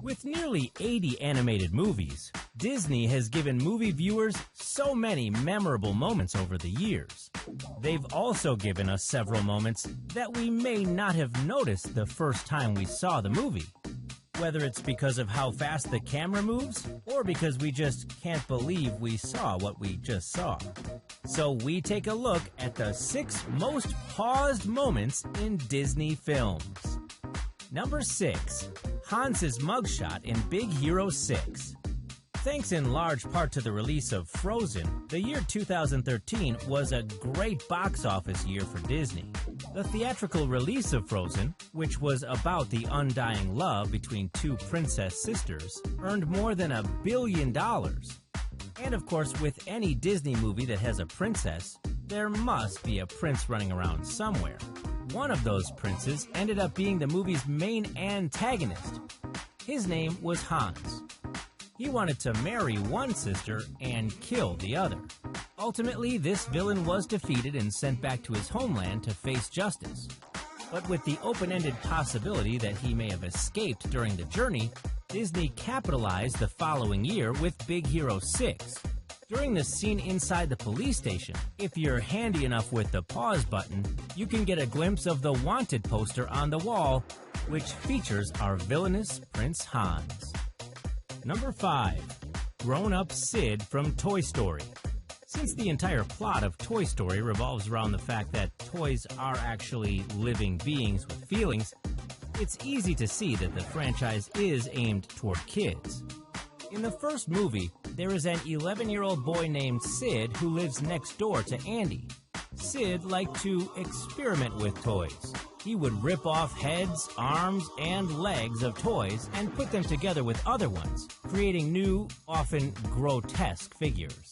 With nearly 80 animated movies, Disney has given movie viewers so many memorable moments over the years. They've also given us several moments that we may not have noticed the first time we saw the movie. Whether it's because of how fast the camera moves, or because we just can't believe we saw what we just saw. So we take a look at the 6 most paused moments in Disney films. Number 6. Hans's mugshot in Big Hero 6. Thanks in large part to the release of Frozen, the year 2013 was a great box office year for Disney. The theatrical release of Frozen, which was about the undying love between 2 princess sisters, earned more than $1 billion. And of course, with any Disney movie that has a princess, there must be a prince running around somewhere. One of those princes ended up being the movie's main antagonist. His name was Hans. He wanted to marry one sister and kill the other. Ultimately, this villain was defeated and sent back to his homeland to face justice. But with the open-ended possibility that he may have escaped during the journey, Disney capitalized the following year with Big Hero 6. During the scene inside the police station, if you're handy enough with the pause button, you can get a glimpse of the wanted poster on the wall, which features our villainous Prince Hans. Number 5. Grownup Sid from Toy Story. Since the entire plot of Toy Story revolves around the fact that toys are actually living beings with feelings, it's easy to see that the franchise is aimed toward kids. In the first movie, there is an 11-year-old boy named Sid who lives next door to Andy. Sid liked to experiment with toys. He would rip off heads, arms, and legs of toys and put them together with other ones, creating new, often grotesque figures.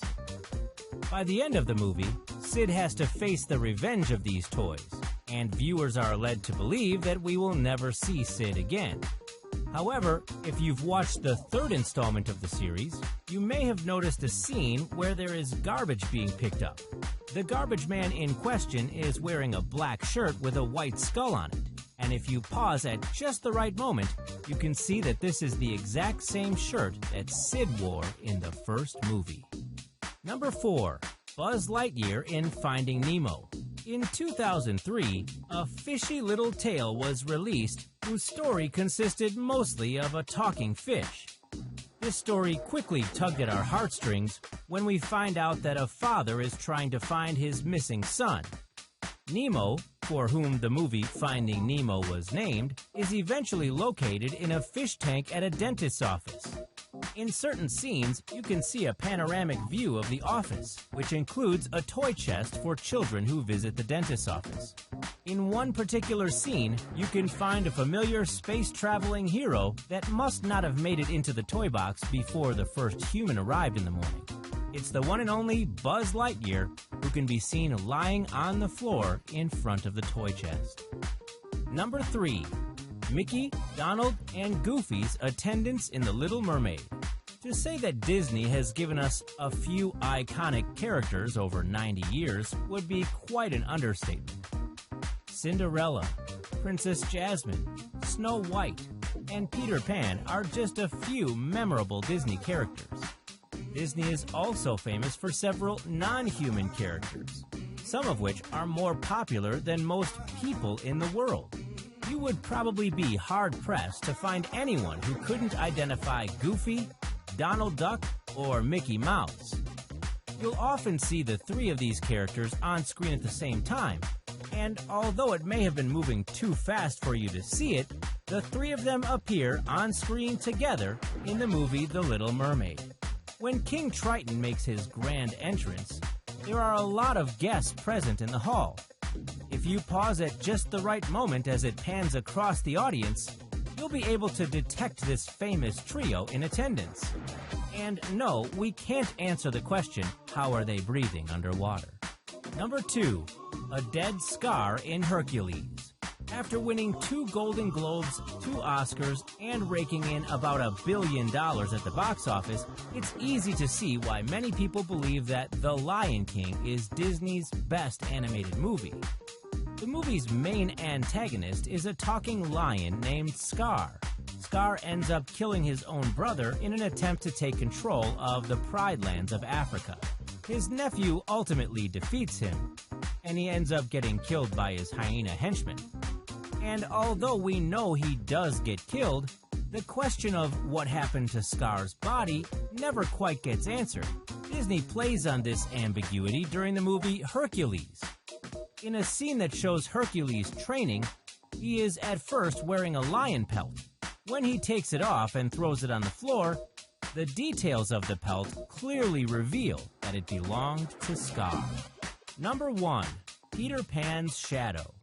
By the end of the movie, Sid has to face the revenge of these toys, and viewers are led to believe that we will never see Sid again. However, if you've watched the third installment of the series, you may have noticed a scene where there is garbage being picked up. The garbage man in question is wearing a black shirt with a white skull on it, and if you pause at just the right moment, you can see that this is the exact same shirt that Sid wore in the first movie. Number 4. Buzz Lightyear in Finding Nemo. In 2003, a fishy little tale was released whose story consisted mostly of a talking fish. This story quickly tugged at our heartstrings when we find out that a father is trying to find his missing son. Nemo, for whom the movie Finding Nemo was named, is eventually located in a fish tank at a dentist's office. In certain scenes, you can see a panoramic view of the office, which includes a toy chest for children who visit the dentist's office. In one particular scene, you can find a familiar space-traveling hero that must not have made it into the toy box before the first human arrived in the morning. It's the one and only Buzz Lightyear, who can be seen lying on the floor in front of the toy chest. Number 3. Mickey, Donald, and Goofy's attendance in The Little Mermaid. To say that Disney has given us a few iconic characters over 90 years would be quite an understatement. Cinderella, Princess Jasmine, Snow White, and Peter Pan are just a few memorable Disney characters. Disney is also famous for several non-human characters, some of which are more popular than most people in the world. You would probably be hard-pressed to find anyone who couldn't identify Goofy, Donald Duck, or Mickey Mouse. You'll often see the 3 of these characters on screen at the same time, and although it may have been moving too fast for you to see it, the 3 of them appear on screen together in the movie The Little Mermaid. When King Triton makes his grand entrance, there are a lot of guests present in the hall. If you pause at just the right moment as it pans across the audience, you'll be able to detect this famous trio in attendance. And no, we can't answer the question, how are they breathing underwater? Number 2. A dead Scar in Hercules. After winning 2 Golden Globes, 2 Oscars, and raking in about $1 billion at the box office, it's easy to see why many people believe that The Lion King is Disney's best animated movie. The movie's main antagonist is a talking lion named Scar. Scar ends up killing his own brother in an attempt to take control of the Pride Lands of Africa. His nephew ultimately defeats him, and he ends up getting killed by his hyena henchman. And although we know he does get killed, the question of what happened to Scar's body never quite gets answered. Disney plays on this ambiguity during the movie Hercules. In a scene that shows Hercules training, he is at first wearing a lion pelt. When he takes it off and throws it on the floor, the details of the pelt clearly reveal that it belonged to Scar. Number 1. Peter Pan's shadow.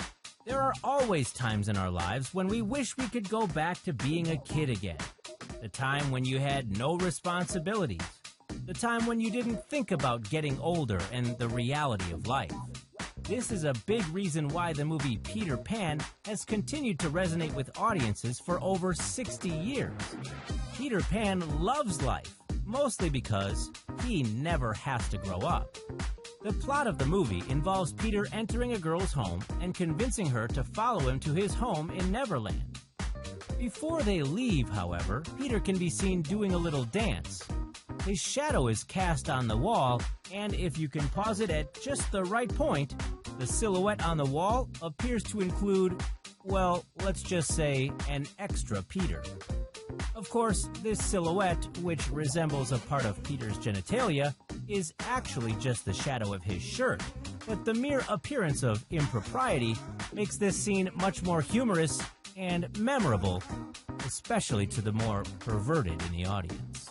There are always times in our lives when we wish we could go back to being a kid again. The time when you had no responsibilities. The time when you didn't think about getting older and the reality of life. This is a big reason why the movie Peter Pan has continued to resonate with audiences for over 60 years. Peter Pan loves life, mostly because he never has to grow up. The plot of the movie involves Peter entering a girl's home and convincing her to follow him to his home in Neverland. Before they leave, however, Peter can be seen doing a little dance. His shadow is cast on the wall, and if you can pause it at just the right point, the silhouette on the wall appears to include, well, let's just say, an extra Peter. Of course, this silhouette, which resembles a part of Peter's genitalia, is actually just the shadow of his shirt, but the mere appearance of impropriety makes this scene much more humorous and memorable, especially to the more perverted in the audience.